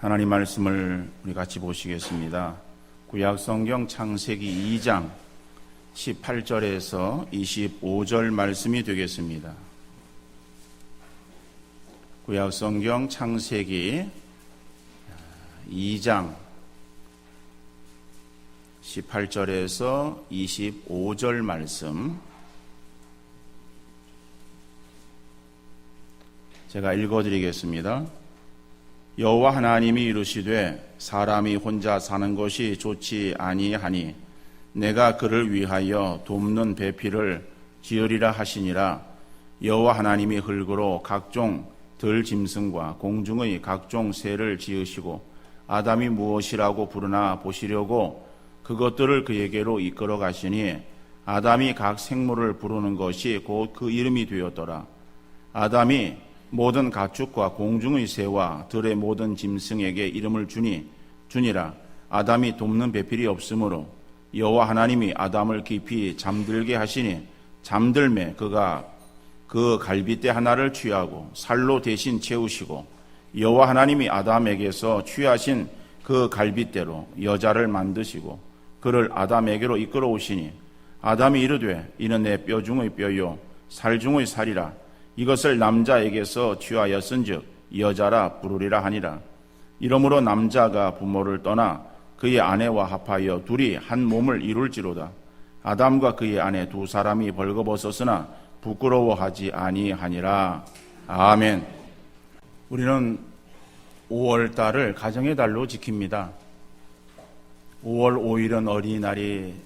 하나님 말씀을 우리 같이 보시겠습니다. 구약 성경 창세기 2장 18절에서 25절 말씀이 되겠습니다. 구약 성경 창세기 2장 18절에서 25절 말씀 제가 읽어드리겠습니다. 여호와 하나님이 이르시되 사람이 혼자 사는 것이 좋지 아니하니 내가 그를 위하여 돕는 배필을 지으리라 하시니라. 여호와 하나님이 흙으로 각종 들짐승과 공중의 각종 새를 지으시고 아담이 무엇이라고 부르나 보시려고 그것들을 그에게로 이끌어 가시니 아담이 각 생물을 부르는 것이 곧 그 이름이 되었더라. 아담이 모든 가축과 공중의 새와 들의 모든 짐승에게 이름을 주니라. 아담이 돕는 배필이 없으므로 여호와 하나님이 아담을 깊이 잠들게 하시니 잠들매 그가 그 갈빗대 하나를 취하고 살로 대신 채우시고 여호와 하나님이 아담에게서 취하신 그 갈빗대로 여자를 만드시고 그를 아담에게로 이끌어 오시니 아담이 이르되 이는 내 뼈 중의 뼈요 살 중의 살이라. 이것을 남자에게서 취하였은즉 여자라 부르리라 하니라. 이러므로 남자가 부모를 떠나 그의 아내와 합하여 둘이 한 몸을 이룰지로다. 아담과 그의 아내 두 사람이 벌거벗었으나 부끄러워하지 아니하니라. 아멘. 우리는 5월 달을 가정의 달로 지킵니다. 5월 5일은 어린이날이고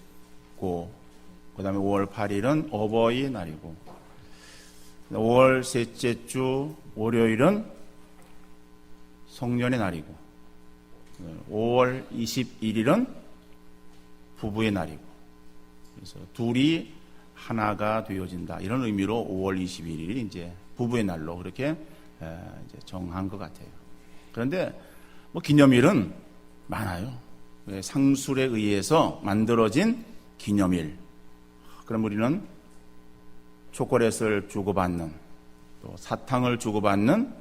그 다음에 5월 8일은 어버이날이고 5월 셋째 주 월요일은 성년의 날이고 5월 21일은 부부의 날이고 그래서 둘이 하나가 되어진다 이런 의미로 5월 21일이 이제 부부의 날로 그렇게 이제 정한 것 같아요. 그런데 뭐 기념일은 많아요. 상술에 의해서 만들어진 기념일. 그럼 우리는 초콜릿을 주고받는, 또 사탕을 주고받는,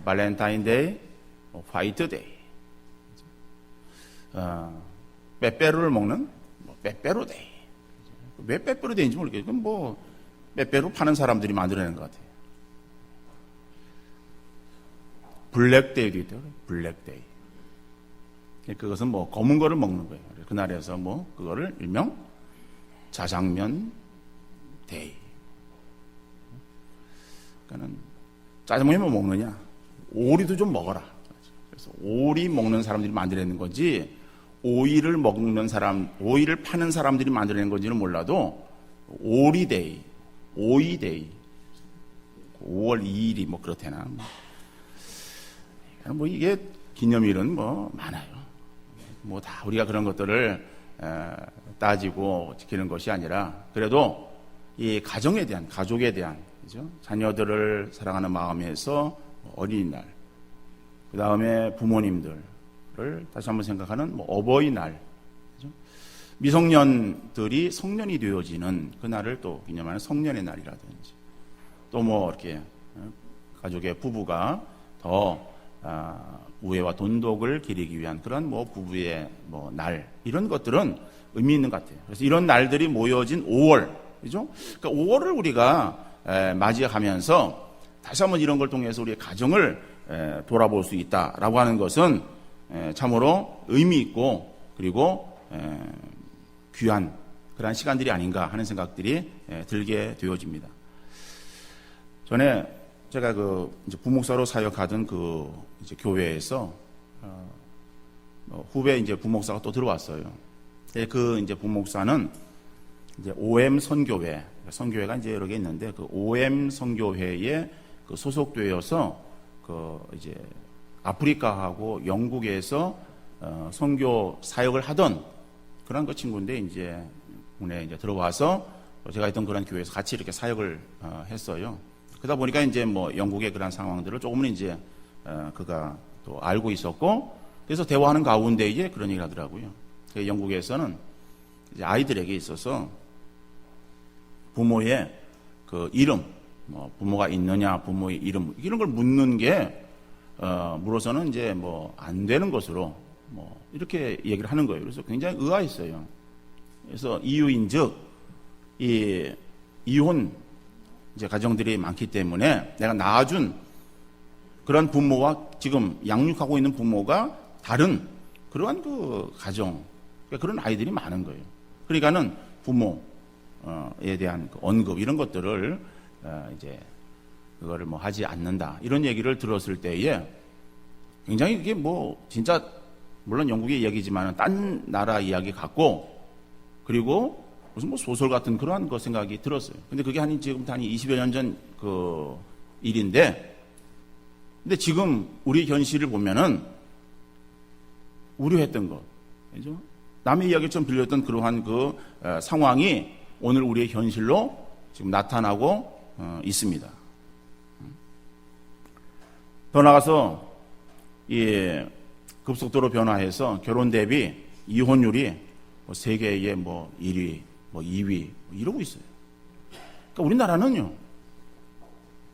발렌타인데이, 화이트데이, 빼빼로를 먹는, 빼빼로데이. 왜 빼빼로데이인지 모르겠어요. 그건 빼빼로 파는 사람들이 만들어낸 것 같아요. 블랙데이도 있대요. 블랙데이. 그것은 검은 거를 먹는 거예요. 그날에서 그거를 일명 자장면 데이. 그러니까는 짜장면만 먹느냐? 오리도 좀 먹어라. 그래서 오리 먹는 사람들이 만들어낸 건지 오이를 먹는 사람, 오이를 파는 사람들이 만들어낸 건지는 몰라도 오리데이, 오이데이, 5월 2일이 그렇대나. 이게 기념일은 많아요. 다 우리가 그런 것들을 따지고 지키는 것이 아니라 그래도 이 가정에 대한, 가족에 대한 그죠? 자녀들을 사랑하는 마음에서 어린이날, 그 다음에 부모님들을 다시 한번 생각하는 어버이날, 그죠? 미성년들이 성년이 되어지는 그날을 또 기념하는 성년의 날이라든지, 또 이렇게 가족의 부부가 더 우애와 돈독을 기리기 위한 그런 부부의 날, 이런 것들은 의미 있는 것 같아요. 그래서 이런 날들이 모여진 5월, 그죠? 그러니까 5월을 우리가 맞이하면서 다시 한번 이런 걸 통해서 우리의 가정을 돌아볼 수 있다라고 하는 것은 참으로 의미 있고 그리고 귀한 그런 시간들이 아닌가 하는 생각들이 들게 되어집니다. 전에 제가 이제 부목사로 사역하던 이제 교회에서 후배 이제 부목사가 또 들어왔어요. 이제 부목사는 이제 OM 선교회, 선교회가 이제 여러 개 있는데 OM 선교회에 소속되어서 이제 아프리카하고 영국에서 선교 사역을 하던 그런 친구인데 이제 군에 이제 들어와서 제가 있던 그런 교회에서 같이 이렇게 사역을 했어요. 그러다 보니까 이제 영국의 그런 상황들을 조금은 이제 그가 또 알고 있었고 그래서 대화하는 가운데 이제 그런 얘기를 하더라고요. 영국에서는 이제 아이들에게 있어서 부모의 이름, 부모가 있느냐, 부모의 이름, 이런 걸 묻는 게 물어서는 이제 뭐 안 되는 것으로 뭐 이렇게 얘기를 하는 거예요. 그래서 굉장히 의아했어요. 그래서 이유인즉 이 이혼 이제 가정들이 많기 때문에 내가 낳아준 그런 부모와 지금 양육하고 있는 부모가 다른 그러한 그 가정, 그러니까 그런 아이들이 많은 거예요. 그러니까는 부모에 대한 그 언급 이런 것들을 이제 그거를 뭐 하지 않는다 이런 얘기를 들었을 때에 굉장히 이게 뭐 진짜 물론 영국의 이야기지만 딴 나라 이야기 같고 그리고 무슨 뭐 소설 같은 그러한 거 생각이 들었어요. 근데 그게 지금부터 한 20여 년 전 그 일인데 근데 지금 우리 현실을 보면은 우려했던 것, 그죠? 남의 이야기처럼 들렸던 그러한 그 상황이 오늘 우리의 현실로 지금 나타나고 있습니다. 더 나아가서 이 급속도로 변화해서 결혼 대비 이혼율이 뭐 세계의 뭐 1위, 뭐 2위 뭐 이러고 있어요. 그러니까 우리나라는요,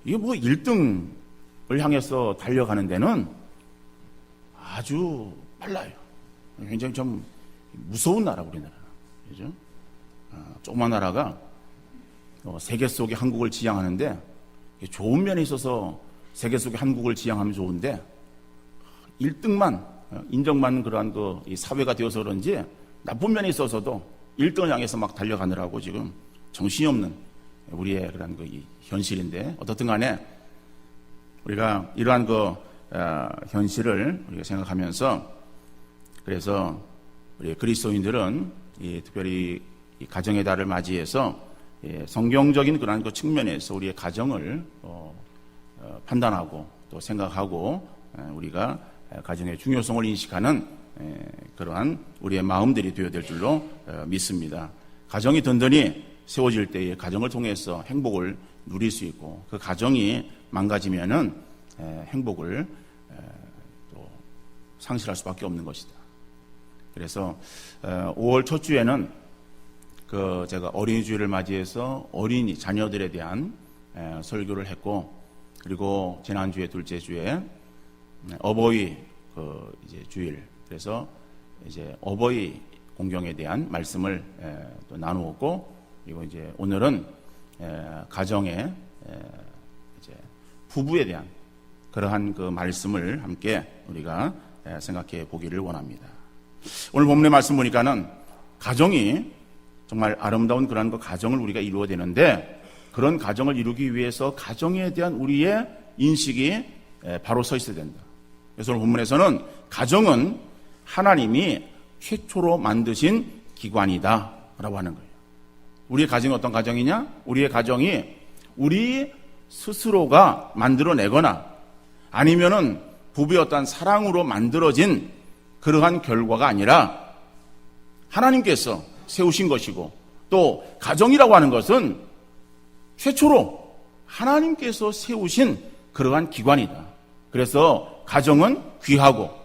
이게 뭐 1등을 향해서 달려가는 데는 아주 빨라요. 굉장히 좀 무서운 나라 우리나라, 그죠? 조그만 나라가 세계 속에 한국을 지향하는데 좋은 면에 있어서 세계 속에 한국을 지향하면 좋은데 1등만 인정받는 그러한 그 사회가 되어서 그런지 나쁜 면에 있어서도 1등을 향해서 막 달려가느라고 지금 정신이 없는 우리의 그런 그 현실인데 어떻든 간에 우리가 이러한 그 현실을 우리가 생각하면서 그래서 우리 그리스도인들은 특별히 이 가정의 달을 맞이해서 성경적인 그런 그 측면에서 우리의 가정을 판단하고 또 생각하고 우리가 가정의 중요성을 인식하는 그러한 우리의 마음들이 되어야 될 줄로 믿습니다. 가정이 든든히 세워질 때에 가정을 통해서 행복을 누릴 수 있고 그 가정이 망가지면은 행복을 또 상실할 수밖에 없는 것이다. 그래서 5월 첫 주에는 제가 어린이주일을 맞이해서 어린이 자녀들에 대한 설교를 했고 그리고 지난주에 둘째 주에 어버이 이제 주일 그래서 이제 어버이 공경에 대한 말씀을 또 나누었고 그리고 이제 오늘은 가정의 이제 부부에 대한 그러한 그 말씀을 함께 우리가 생각해 보기를 원합니다. 오늘 본문의 말씀 보니까는 가정이 정말 아름다운 그러한 그 가정을 우리가 이루어야 되는데 그런 가정을 이루기 위해서 가정에 대한 우리의 인식이 바로 서 있어야 된다. 그래서 오늘 본문에서는 가정은 하나님이 최초로 만드신 기관이다 라고 하는 거예요. 우리의 가정이 어떤 가정이냐? 우리의 가정이 우리 스스로가 만들어내거나 아니면은 부부의 어떤 사랑으로 만들어진 그러한 결과가 아니라 하나님께서 세우신 것이고 또 가정이라고 하는 것은 최초로 하나님께서 세우신 그러한 기관이다. 그래서 가정은 귀하고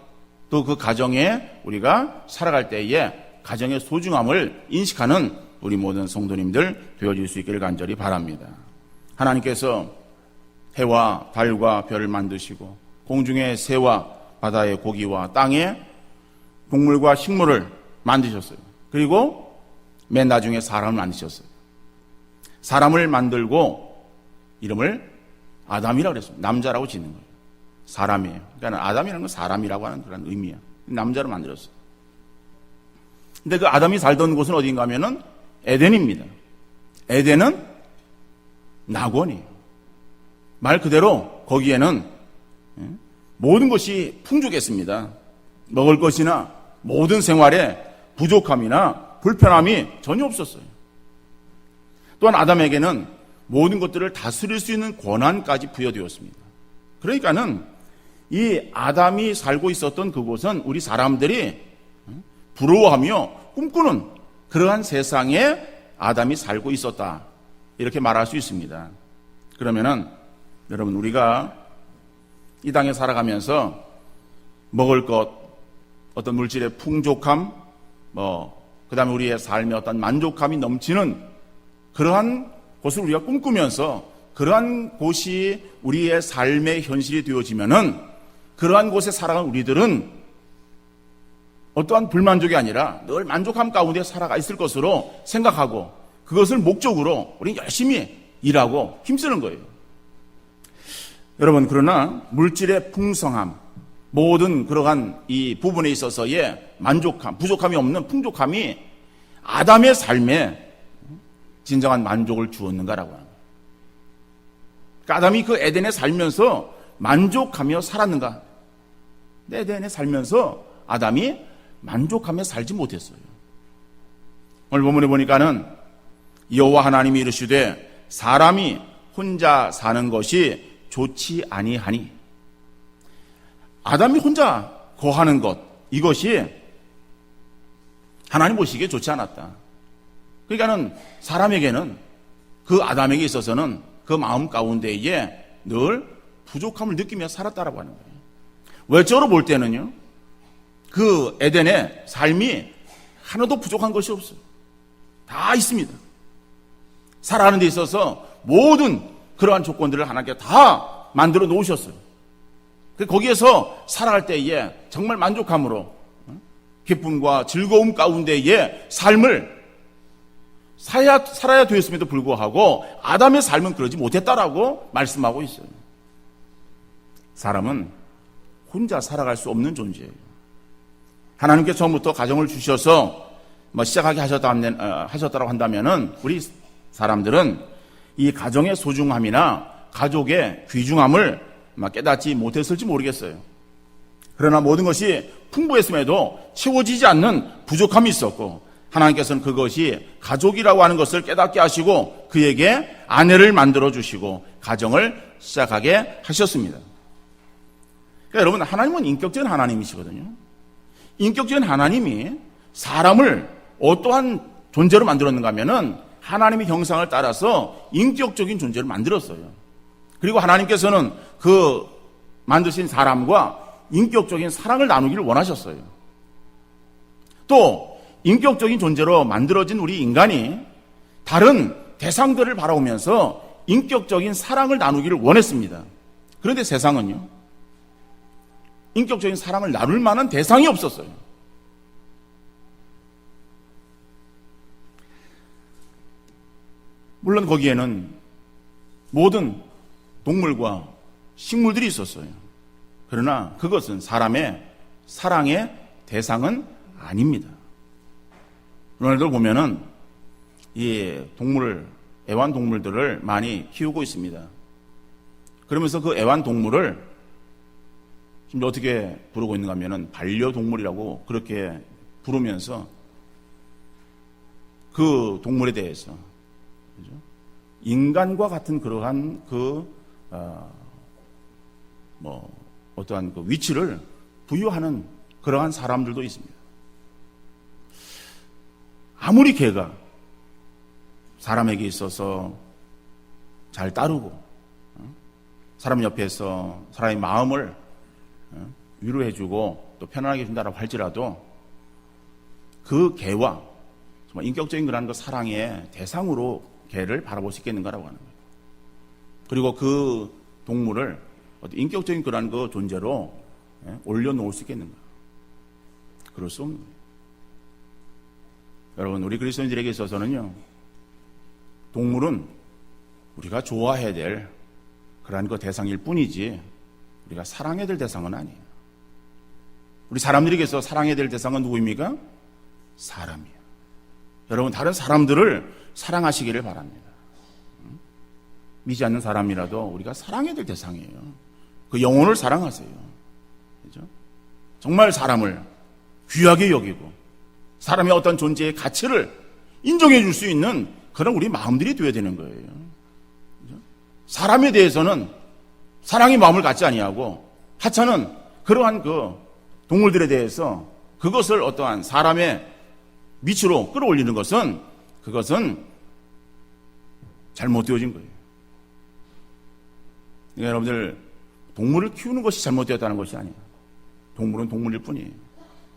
또 그 가정에 우리가 살아갈 때에 가정의 소중함을 인식하는 우리 모든 성도님들 되어질 수 있기를 간절히 바랍니다. 하나님께서 해와 달과 별을 만드시고 공중의 새와 바다의 고기와 땅의 동물과 식물을 만드셨어요. 그리고 맨 나중에 사람을 만드셨어요. 사람을 만들고 이름을 아담이라고 그랬습니다. 남자라고 짓는 거예요. 사람이에요. 그러니까 아담이라는 건 사람이라고 하는 그런 의미예요. 남자로 만들었어요. 근데 그 아담이 살던 곳은 어딘가 하면은 에덴입니다. 에덴은 낙원이에요. 말 그대로 거기에는 모든 것이 풍족했습니다. 먹을 것이나 모든 생활에 부족함이나 불편함이 전혀 없었어요. 또한 아담에게는 모든 것들을 다스릴 수 있는 권한까지 부여되었습니다. 그러니까는 이 아담이 살고 있었던 그곳은 우리 사람들이 부러워하며 꿈꾸는 그러한 세상에 아담이 살고 있었다. 이렇게 말할 수 있습니다. 그러면은 여러분 우리가 이 땅에 살아가면서 먹을 것, 어떤 물질의 풍족함, 그 다음에 우리의 삶의 어떤 만족감이 넘치는 그러한 곳을 우리가 꿈꾸면서 그러한 곳이 우리의 삶의 현실이 되어지면은 그러한 곳에 살아가는 우리들은 어떠한 불만족이 아니라 늘 만족함 가운데 살아가 있을 것으로 생각하고 그것을 목적으로 우리는 열심히 일하고 힘쓰는 거예요. 여러분, 그러나 물질의 풍성함, 모든 그러한 이 부분에 있어서의 만족함, 부족함이 없는 풍족함이 아담의 삶에 진정한 만족을 주었는가라고 합니다. 그러니까 아담이 그 에덴에 살면서 만족하며 살았는가? 에덴에 살면서 아담이 만족하며 살지 못했어요. 오늘 본문에 보니까는 여호와 하나님이 이르시되 사람이 혼자 사는 것이 좋지 아니하니, 아담이 혼자 거하는 것, 이것이 하나님 보시기에 좋지 않았다. 그러니까는 사람에게는, 그 아담에게 있어서는 그 마음 가운데에 늘 부족함을 느끼며 살았다라고 하는 거예요. 외적으로 볼 때는요, 그 에덴의 삶이 하나도 부족한 것이 없어요. 다 있습니다. 살아가는 데 있어서 모든 그러한 조건들을 하나님께 다 만들어 놓으셨어요. 거기에서 살아갈 때에 정말 만족함으로 기쁨과 즐거움 가운데의 삶을 살아야 되었음에도 불구하고 아담의 삶은 그러지 못했다라고 말씀하고 있어요. 사람은 혼자 살아갈 수 없는 존재예요. 하나님께 처음부터 가정을 주셔서 시작하게 하셨다고 한다면은 우리 사람들은 이 가정의 소중함이나 가족의 귀중함을 깨닫지 못했을지 모르겠어요. 그러나 모든 것이 풍부했음에도 채워지지 않는 부족함이 있었고, 하나님께서는 그것이 가족이라고 하는 것을 깨닫게 하시고 그에게 아내를 만들어 주시고 가정을 시작하게 하셨습니다. 그러니까 여러분, 하나님은 인격적인 하나님이시거든요. 인격적인 하나님이 사람을 어떠한 존재로 만들었는가 하면은 하나님의 형상을 따라서 인격적인 존재를 만들었어요. 그리고 하나님께서는 그 만드신 사람과 인격적인 사랑을 나누기를 원하셨어요. 또 인격적인 존재로 만들어진 우리 인간이 다른 대상들을 바라보면서 인격적인 사랑을 나누기를 원했습니다. 그런데 세상은요, 인격적인 사랑을 나눌 만한 대상이 없었어요. 물론 거기에는 모든 동물과 식물들이 있었어요. 그러나 그것은 사람의 사랑의 대상은 아닙니다. 오늘도 보면은 이 애완동물들을 많이 키우고 있습니다. 그러면서 그 애완동물을 지금 어떻게 부르고 있는가 하면은 반려동물이라고 그렇게 부르면서 그 동물에 대해서, 그죠? 인간과 같은 그러한 어떠한 그 위치를 부여하는 그러한 사람들도 있습니다. 아무리 개가 사람에게 있어서 잘 따르고 사람 옆에서 사람의 마음을 위로해주고 또 편안하게 해준다고 할지라도 그 개와 정말 인격적인 그런 그 사랑의 대상으로 개를 바라볼 수 있겠는가라고 하는 거예요. 그리고 그 동물을 인격적인 그런 그 존재로 올려놓을 수 있겠는가? 그럴 수 없는 거예요. 여러분, 우리 그리스도인들에게 있어서는요, 동물은 우리가 좋아해야 될 그러한 그 대상일 뿐이지 우리가 사랑해야 될 대상은 아니에요. 우리 사람들에게서 사랑해야 될 대상은 누구입니까? 사람이에요. 여러분, 다른 사람들을 사랑하시기를 바랍니다. 믿지 않는 사람이라도 우리가 사랑해야 될 대상이에요. 그 영혼을 사랑하세요. 그죠? 정말 사람을 귀하게 여기고 사람의 어떤 존재의 가치를 인정해 줄 수 있는 그런 우리 마음들이 되어야 되는 거예요. 그죠? 사람에 대해서는 사랑의 마음을 갖지 아니하고 하찮은 그러한 그 동물들에 대해서 그것을 어떠한 사람의 밑으로 끌어올리는 것은 그것은 잘못되어진 거예요. 그러니까 여러분들, 동물을 키우는 것이 잘못되었다는 것이 아니에요. 동물은 동물일 뿐이에요.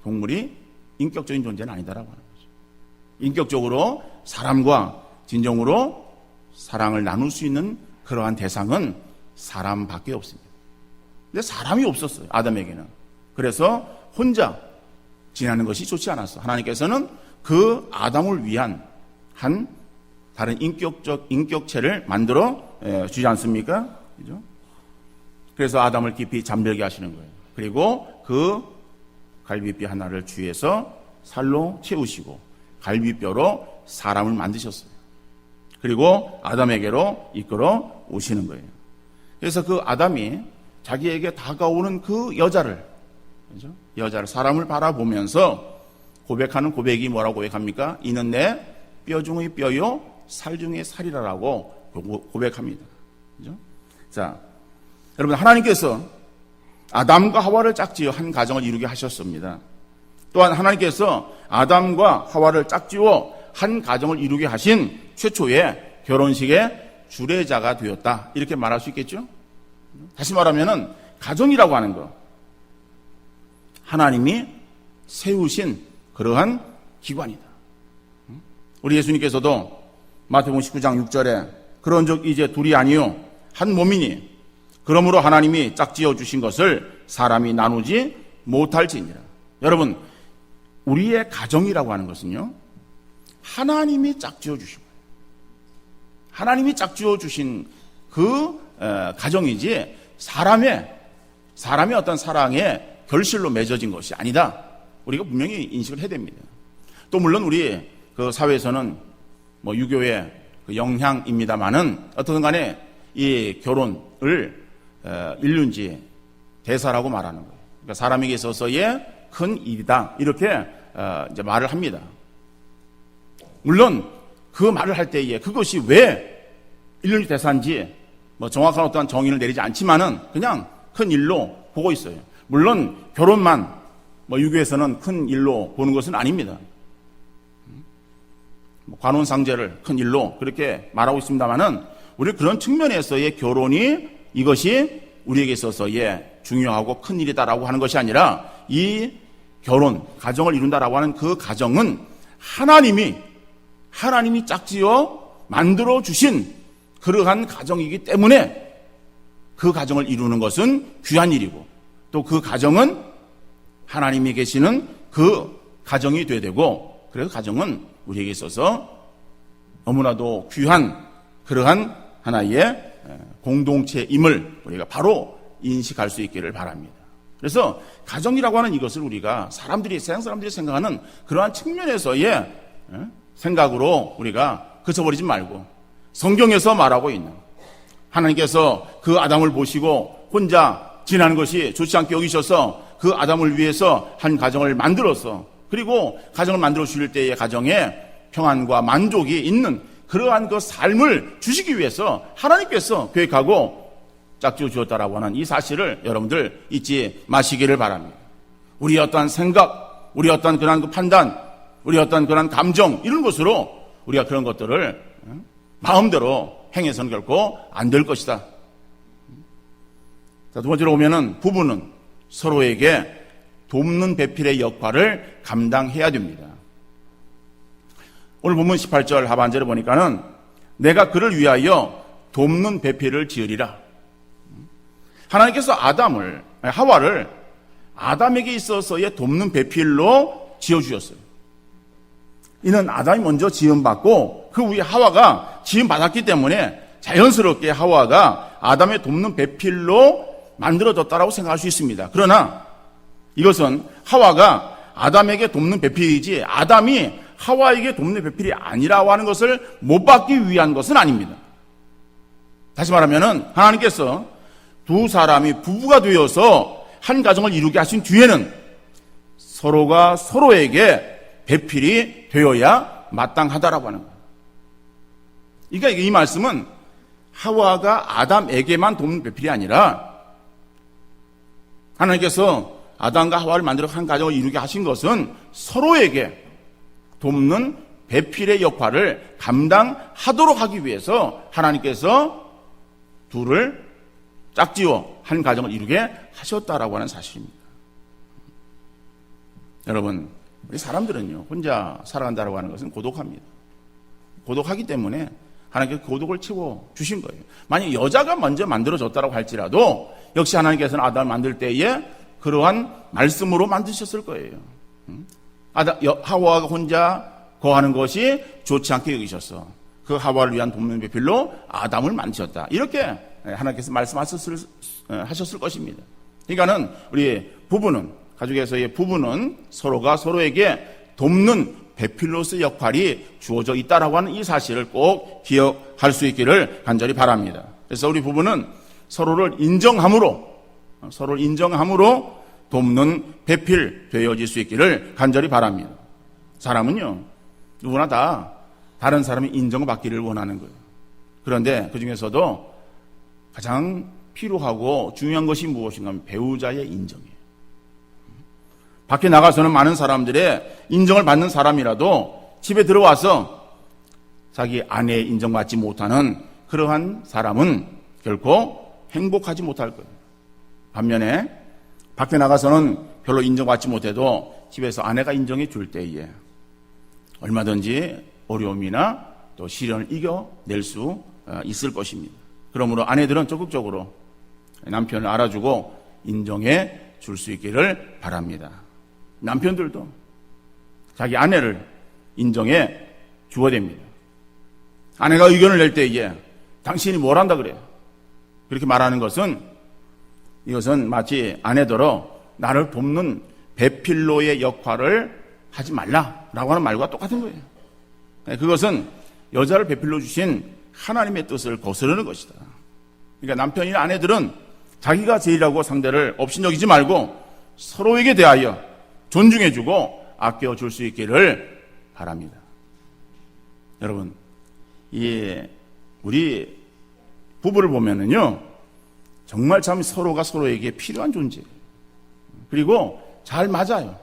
동물이 인격적인 존재는 아니다라고 하는 거죠. 인격적으로 사람과 진정으로 사랑을 나눌 수 있는 그러한 대상은 사람밖에 없습니다. 근데 사람이 없었어요, 아담에게는. 그래서 혼자 지내는 것이 좋지 않았어. 하나님께서는 그 아담을 위한 한 다른 인격체를 만들어 주지 않습니까? 그죠? 그래서 아담을 깊이 잠들게 하시는 거예요. 그리고 그 갈비뼈 하나를 주위에서 살로 채우시고 갈비뼈로 사람을 만드셨어요. 그리고 아담에게로 이끌어 오시는 거예요. 그래서 그 아담이 자기에게 다가오는 그 여자를, 그죠? 여자를, 사람을 바라보면서 고백하는 고백이 뭐라고 고백합니까? 이는 내 뼈 중의 뼈요 살 중의 살이라라고 고백합니다. 그죠? 자, 여러분, 하나님께서 아담과 하와를 짝지어 한 가정을 이루게 하셨습니다. 또한 하나님께서 아담과 하와를 짝지어 한 가정을 이루게 하신 최초의 결혼식의 주례자가 되었다, 이렇게 말할 수 있겠죠? 다시 말하면은 가정이라고 하는 것, 하나님이 세우신 그러한 기관이다. 우리 예수님께서도 마태복음 19장 6절에 그런즉 이제 둘이 아니요 한 몸이니 그러므로 하나님이 짝지어 주신 것을 사람이 나누지 못할지니라. 여러분, 우리의 가정이라고 하는 것은요, 하나님이 짝지어 주신 거예요. 하나님이 짝지어 주신 그 가정이지 사람의 어떤 사랑의 결실로 맺어진 것이 아니다. 우리가 분명히 인식을 해야 됩니다. 또 물론 우리 그 사회에서는 뭐 유교의 그 영향입니다만은 어떻든 간에 이 결혼을 인륜지 대사라고 말하는 거예요. 그러니까 사람에게 있어서의 큰 일이다, 이렇게 이제 말을 합니다. 물론 그 말을 할 때에 그것이 왜 인륜지 대사인지 뭐 정확한 어떤 정의를 내리지 않지만은 그냥 큰 일로 보고 있어요. 물론 결혼만 뭐 유교에서는 큰 일로 보는 것은 아닙니다. 관혼상제를 큰 일로 그렇게 말하고 있습니다만은 우리 그런 측면에서의 결혼이 이것이 우리에게 있어서의 중요하고 큰 일이다라고 하는 것이 아니라 이 결혼, 가정을 이룬다라고 하는 그 가정은 하나님이 짝지어 만들어 주신 그러한 가정이기 때문에 그 가정을 이루는 것은 귀한 일이고 또 그 가정은 하나님이 계시는 그 가정이 되어야 되고, 그래서 가정은 우리에게 있어서 너무나도 귀한 그러한 하나의 공동체임을 우리가 바로 인식할 수 있기를 바랍니다. 그래서 가정이라고 하는 이것을 우리가 세상 사람들이 생각하는 그러한 측면에서의 생각으로 우리가 그쳐버리지 말고 성경에서 말하고 있는, 하나님께서 그 아담을 보시고 혼자 지내는 것이 좋지 않게 여기셔서 그 아담을 위해서 한 가정을 만들어서, 그리고 가정을 만들어 주실 때의 가정에 평안과 만족이 있는 그러한 그 삶을 주시기 위해서 하나님께서 계획하고 짝지어 주었다라고 하는 이 사실을 여러분들 잊지 마시기를 바랍니다. 우리의 어떠한 생각, 우리의 어떠한 그런 그 판단, 우리의 어떠한 그런 감정, 이런 것으로 우리가 그런 것들을 마음대로 행해서는 결코 안 될 것이다. 자, 두 번째로 보면은 부부는 서로에게 돕는 배필의 역할을 감당해야 됩니다. 오늘 본문 18절 하반절에 보니까는 내가 그를 위하여 돕는 배필을 지으리라. 하나님께서 하와를 아담에게 있어서의 돕는 배필로 지어주셨어요. 이는 아담이 먼저 지음받고 그 후에 하와가 지음받았기 때문에 자연스럽게 하와가 아담의 돕는 배필로 만들어졌다라고 생각할 수 있습니다. 그러나 이것은 하와가 아담에게 돕는 배필이지 아담이 하와에게 돕는 배필이 아니라고 하는 것을 못 받기 위한 것은 아닙니다. 다시 말하면은 하나님께서 두 사람이 부부가 되어서 한 가정을 이루게 하신 뒤에는 서로가 서로에게 배필이 되어야 마땅하다라고 하는 거예요. 그러니까 이 말씀은 하와가 아담에게만 돕는 배필이 아니라 하나님께서 아담과 하와를 만들어 한 가정을 이루게 하신 것은 서로에게 돕는 배필의 역할을 감당하도록 하기 위해서 하나님께서 둘을 짝지어 한 가정을 이루게 하셨다라고 하는 사실입니다. 여러분, 우리 사람들은요, 혼자 살아간다라고 하는 것은 고독합니다. 고독하기 때문에 하나님께서 고독을 채워주신 거예요. 만약 여자가 먼저 만들어졌다고 할지라도 역시 하나님께서는 아담을 만들 때에 그러한 말씀으로 만드셨을 거예요. 하와가 혼자 거하는 것이 좋지 않게 여기셨어. 그 하와를 위한 돕는 배필로 아담을 만드셨다. 이렇게 하나님께서 말씀하셨을 것입니다. 그러니까는 우리 부부는, 가족에서의 부부는 서로가 서로에게 돕는 배필로스의 역할이 주어져 있다라고 하는 이 사실을 꼭 기억할 수 있기를 간절히 바랍니다. 그래서 우리 부부는 서로를 인정함으로 돕는 배필 되어질 수 있기를 간절히 바랍니다. 사람은요, 누구나 다 다른 사람이 인정받기를 원하는 거예요. 그런데 그 중에서도 가장 필요하고 중요한 것이 무엇인가 하면 배우자의 인정이에요. 밖에 나가서는 많은 사람들의 인정을 받는 사람이라도 집에 들어와서 자기 아내의 인정받지 못하는 그러한 사람은 결코 행복하지 못할 거예요. 반면에 밖에 나가서는 별로 인정받지 못해도 집에서 아내가 인정해 줄 때에 얼마든지 어려움이나 또 시련을 이겨낼 수 있을 것입니다. 그러므로 아내들은 적극적으로 남편을 알아주고 인정해 줄 수 있기를 바랍니다. 남편들도 자기 아내를 인정해 주어야 됩니다. 아내가 의견을 낼 때에 당신이 뭘 한다 그래요? 그렇게 말하는 것은 이것은 마치 아내더러 나를 돕는 배필로의 역할을 하지 말라라고 하는 말과 똑같은 거예요. 그것은 여자를 배필로 주신 하나님의 뜻을 거스르는 것이다. 그러니까 남편이나 아내들은 자기가 제일하고 상대를 업신여기지 말고 서로에게 대하여 존중해주고 아껴줄 수 있기를 바랍니다. 여러분, 우리 부부를 보면은요, 정말 참 서로가 서로에게 필요한 존재예요. 그리고 잘 맞아요.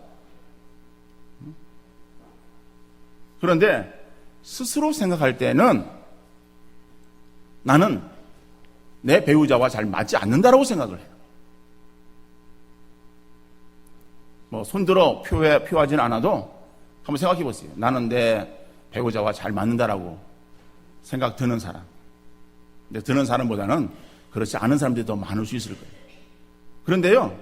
그런데 스스로 생각할 때는 나는 내 배우자와 잘 맞지 않는다라고 생각을 해요. 손들어 표하지는 않아도 한번 생각해 보세요. 나는 내 배우자와 잘 맞는다라고 생각 드는 사람. 근데 드는 사람보다는 그렇지 않은 사람들이 더 많을 수 있을 거예요. 그런데요,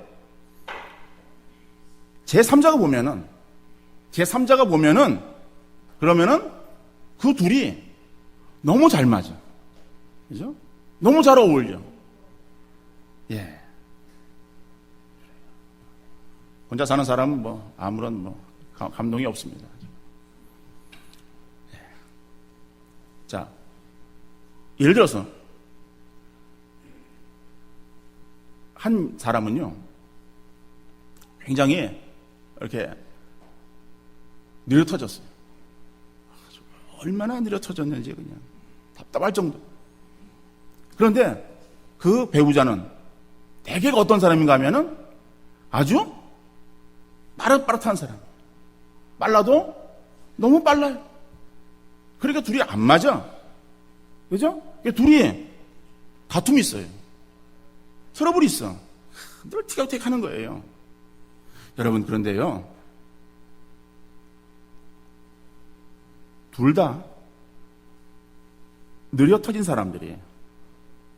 제3자가 보면은 그러면은 그 둘이 너무 잘 맞아. 그죠? 너무 잘 어울려. 예. 혼자 사는 사람은 아무런 감동이 없습니다. 예. 자, 예를 들어서 한 사람은요, 굉장히 이렇게 느려 터졌어요. 얼마나 느려 터졌는지 그냥 답답할 정도. 그런데 그 배우자는 대개가 어떤 사람인가 하면은 아주 빠릇빠릇한 사람. 빨라도 너무 빨라요. 그러니까 둘이 안 맞아. 그죠? 둘이 다툼이 있어요. 트러블이 있어. 늘 티격태격 하는 거예요. 여러분, 그런데요, 둘 다 느려 터진 사람들이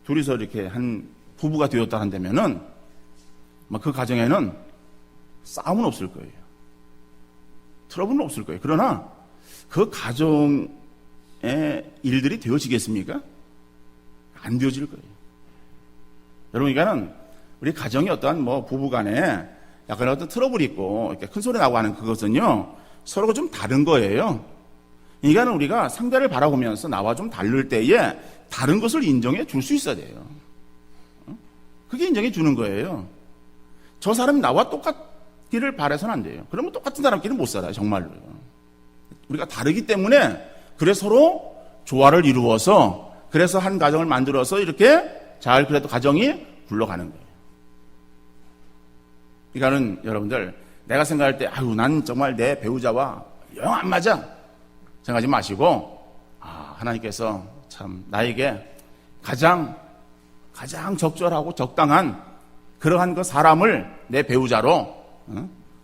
둘이서 이렇게 한 부부가 되었다 한다면은 그 가정에는 싸움은 없을 거예요. 트러블은 없을 거예요. 그러나 그 가정의 일들이 되어지겠습니까? 안 되어질 거예요. 여러분, 그러니까는 우리 가정이 어떠한 부부 간에 약간 어떤 트러블이 있고 이렇게 큰 소리 나고 하는 그것은요, 서로가 좀 다른 거예요. 그러니까 우리가 상대를 바라보면서 나와 좀 다를 때에 다른 것을 인정해 줄 수 있어야 돼요. 그게 인정해 주는 거예요. 저 사람이 나와 똑같기를 바라서는 안 돼요. 그러면 똑같은 사람끼리는 못 살아요, 정말로요. 우리가 다르기 때문에 그래서 서로 조화를 이루어서 그래서 한 가정을 만들어서 이렇게 잘 그래도 가정이 굴러가는 거예요. 그러니까는 여러분들, 내가 생각할 때 난 정말 내 배우자와 영 안 맞아 생각하지 마시고, 하나님께서 참 나에게 가장 적절하고 적당한 그러한 그 사람을 내 배우자로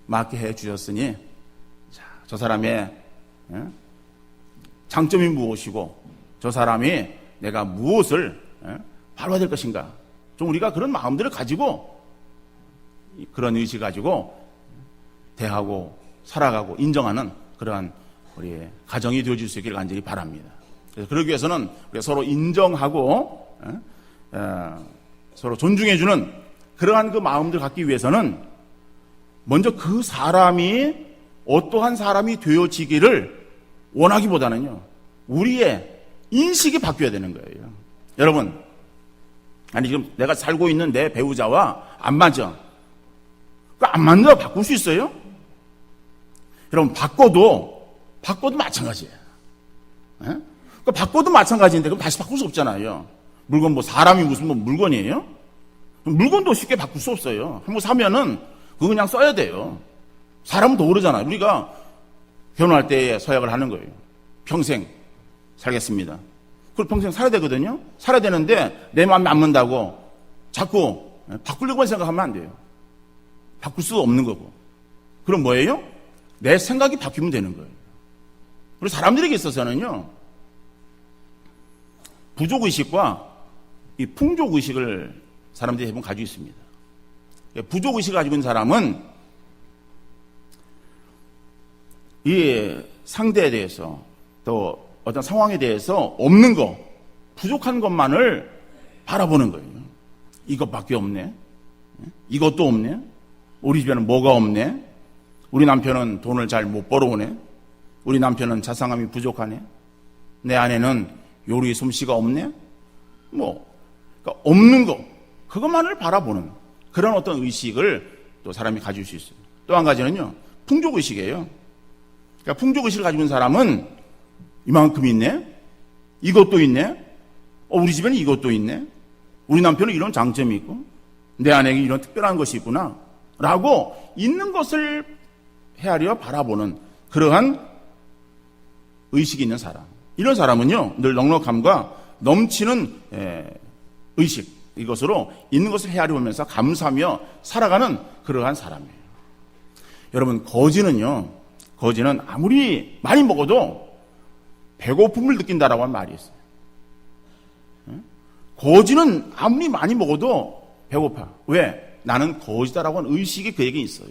맡게 해 주셨으니, 저 사람의 장점이 무엇이고 저 사람이 내가 무엇을 바라봐야 될 것인가. 좀 우리가 그런 마음들을 가지고 그런 의식 가지고 대하고 살아가고 인정하는 그러한 우리의 가정이 되어줄 수 있기를 간절히 바랍니다. 그래서 그러기 위해서는 우리가 서로 인정하고 서로 존중해주는 그러한 그 마음들 갖기 위해서는 먼저 그 사람이 어떠한 사람이 되어지기를 원하기보다는요, 우리의 인식이 바뀌어야 되는 거예요. 여러분, 아니 지금 내가 살고 있는 내 배우자와 안 맞아. 안 맞는다고 바꿀 수 있어요? 여러분, 바꿔도 마찬가지예요. 바꿔도 마찬가지인데 그럼 다시 바꿀 수 없잖아요. 물건 사람이 무슨 물건이에요? 물건도 쉽게 바꿀 수 없어요. 한번 사면은 그거 그냥 써야 돼요. 사람은 더 오르잖아요. 우리가 결혼할 때 서약을 하는 거예요. 평생 살겠습니다. 그걸 평생 살아야 되거든요. 살아야 되는데 내 마음에 안 맞는다고 자꾸 바꾸려고만 생각하면 안 돼요. 바꿀 수 없는 거고. 그럼 뭐예요? 내 생각이 바뀌면 되는 거예요. 그리고 사람들에게 있어서는요, 부족의식과 이 풍족의식을 사람들이 대부분 가지고 있습니다. 부족의식을 가지고 있는 사람은 이 상대에 대해서 또 어떤 상황에 대해서 없는 거, 부족한 것만을 바라보는 거예요. 이것밖에 없네. 이것도 없네. 우리 집에는 뭐가 없네. 우리 남편은 돈을 잘 못 벌어오네. 우리 남편은 자상함이 부족하네. 내 아내는 요리 솜씨가 없네. 그러니까 없는 거, 그것만을 바라보는 그런 어떤 의식을 또 사람이 가질 수 있어요. 또 한 가지는요, 풍족의식이에요. 그러니까 풍족의식을 가지고 있는 사람은 이만큼 있네? 이것도 있네? 우리 집에는 이것도 있네? 우리 남편은 이런 장점이 있고, 내 아내에게 이런 특별한 것이 있구나. 라고 있는 것을 헤아려 바라보는 그러한 의식이 있는 사람. 이런 사람은요, 늘 넉넉함과 넘치는 의식, 이것으로 있는 것을 헤아려 보면서 감사하며 살아가는 그러한 사람이에요. 여러분, 거지는 아무리 많이 먹어도 배고픔을 느낀다라고 하는 말이 있어요. 거지는 아무리 많이 먹어도 배고파. 왜? 나는 거지다라고 하는 의식이 그에게 있어요.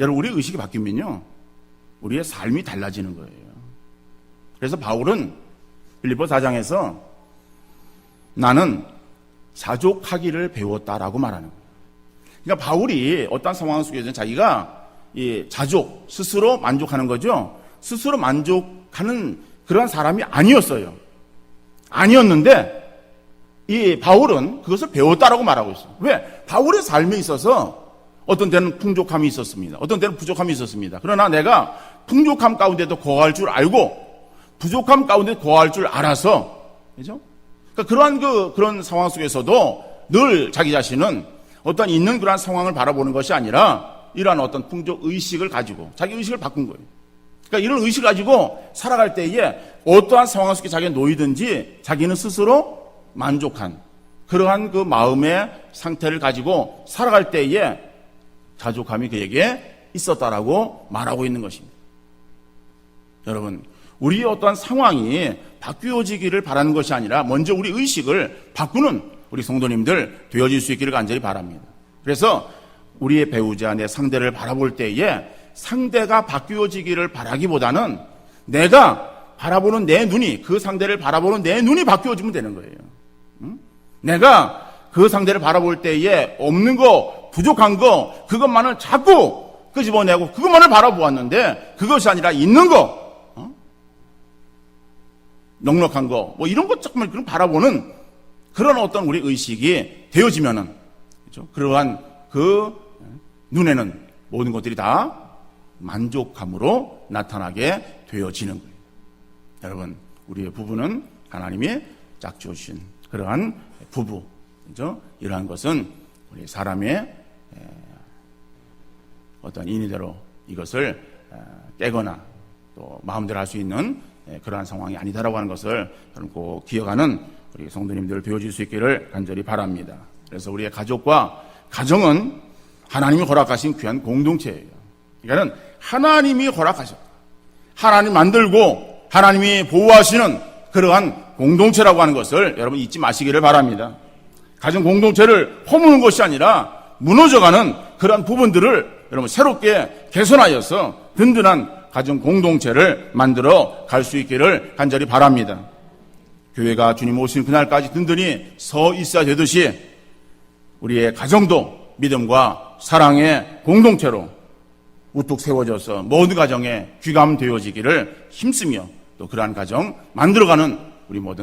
여러분, 우리의 의식이 바뀌면요, 우리의 삶이 달라지는 거예요. 그래서 바울은 빌립보 4장에서 나는 자족하기를 배웠다라고 말하는 거예요. 그러니까 바울이 어떤 상황 속에서는 자기가 이 자족, 스스로 만족하는 거죠. 스스로 만족하는 그런 사람이 아니었어요. 아니었는데 이 바울은 그것을 배웠다라고 말하고 있어요. 왜? 바울의 삶에 있어서 어떤 때는 풍족함이 있었습니다. 어떤 때는 부족함이 있었습니다. 그러나 내가 풍족함 가운데도 거할 줄 알고 부족함 가운데 거할 줄 알아서, 그죠? 그러니까 그런 상황 속에서도 늘 자기 자신은 어떤 있는 그러한 상황을 바라보는 것이 아니라 이러한 어떤 풍족 의식을 가지고 자기 의식을 바꾼 거예요. 그러니까 이런 의식을 가지고 살아갈 때에 어떠한 상황 속에 자기가 놓이든지 자기는 스스로 만족한 그러한 그 마음의 상태를 가지고 살아갈 때에 자족함이 그에게 있었다라고 말하고 있는 것입니다. 여러분, 우리의 어떠한 상황이 바뀌어지기를 바라는 것이 아니라 먼저 우리 의식을 바꾸는 우리 성도님들 되어질 수 있기를 간절히 바랍니다. 그래서 우리의 배우자, 내 상대를 바라볼 때에 상대가 바뀌어지기를 바라기보다는 내가 바라보는 내 눈이, 그 상대를 바라보는 내 눈이 바뀌어지면 되는 거예요. 내가 그 상대를 바라볼 때에 없는 거, 부족한 거, 그것만을 자꾸 끄집어내고 그것만을 바라보았는데 그것이 아니라 있는 거, 넉넉한 거, 이런 것 조금만 그런 바라보는 그런 어떤 우리 의식이 되어지면은, 그렇죠? 그러한 그 눈에는 모든 것들이 다 만족함으로 나타나게 되어지는 거예요. 여러분, 우리의 부부는 하나님이 짝지어 주신 그러한 부부, 그렇죠? 이러한 것은 우리 사람의 어떤 인의대로 이것을 깨거나 또 마음대로 할 수 있는 그러한 상황이 아니다라고 하는 것을 꼭 기억하는 우리 성도님들 되어질 수 있기를 간절히 바랍니다. 그래서 우리의 가족과 가정은 하나님이 허락하신 귀한 공동체예요. 그러니까 하나님이 허락하셨다. 하나님 만들고 하나님이 보호하시는 그러한 공동체라고 하는 것을 여러분 잊지 마시기를 바랍니다. 가정 공동체를 허무는 것이 아니라 무너져가는 그러한 부분들을 여러분 새롭게 개선하여서 든든한 가정 공동체를 만들어 갈 수 있기를 간절히 바랍니다. 교회가 주님 오신 그날까지 든든히 서 있어야 되듯이 우리의 가정도 믿음과 사랑의 공동체로 우뚝 세워져서 모든 가정에 귀감되어지기를 힘쓰며 또 그러한 가정 만들어가는 우리 모든